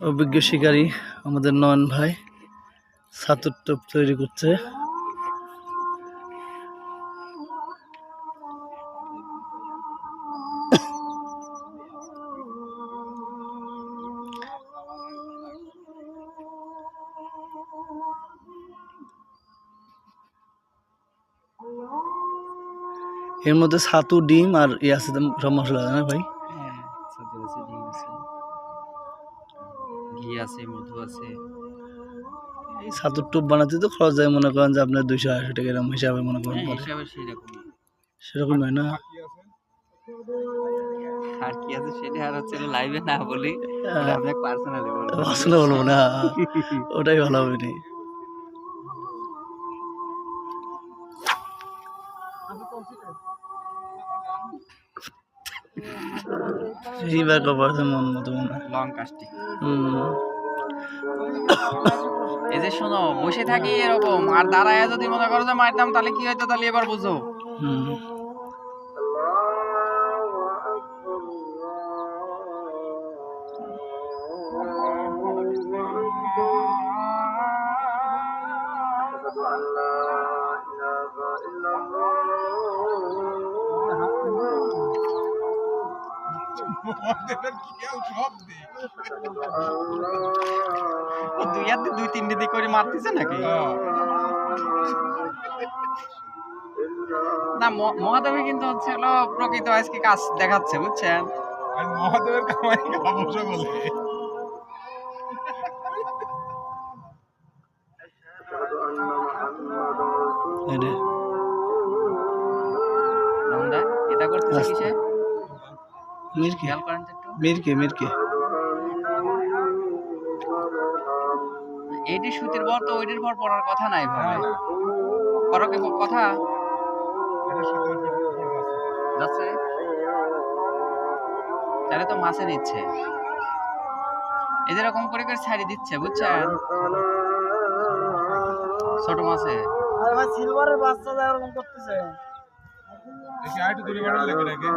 অভিজ্ঞ শিকারী আমাদের নয়ন ভাই ছাতুর টোপ তৈরি করছে। এর মধ্যে ছাতু, ডিম আর ইয়ে আছে, সব মশলা আছে না ভাই? ছাতু আছে, ডিম আছে, ঘি আছে, মধু আছে। এই ছাতুর টোপ বানাতে তো খরচ যায়, মনে করেন যে আপনার 200-250 টাকা এরকম হিসাবে মনে করেন পরে। হিসাবে সেরকমই। সেরকম হয় না? আর কি আছে সেটা আর হচ্ছে লাইভে না বলি, ওটা আপনাকে পার্সোনালি বলবো। আসলে বলবো না, ওটাই ভালো হবে নি। এইবার কবার আছে মন মতো মনে হয়। Long casting. এই যে শোনো, বসে থাকি এরকম, আর দাঁড়ায় যদি মনে করো যে মারতাম তাহলে কি হইতো, তাহলে এবার বুঝো। ও দুই হাতে 2-3 দিক করে মারতেছে নাকি? না, মহাদেবের কিন্তু হচ্ছে হলো প্রকৃত আজকে কাজ দেখাচ্ছে, বুঝছেন? মহাদেবের কামাই অবশ্য বলে এটা করতেছে কিসে? খেয়াল করেন তো একটু। মিরকে এইটি সুতির পর তো ওইটির পর পড়ার কথা নাই ভাবে। করো কি কথা যাচ্ছে, তাহলে তো মাছে নিচ্ছে, এদের এরকম করে করে ছাড়ি দিচ্ছে, বুঝছেন? ছোট মাছে। আরে ভাই সিলভারের বাচ্চা যা এরকম করতেছে। দেখি আইটু দূরে বাড়ার লেগে নাকি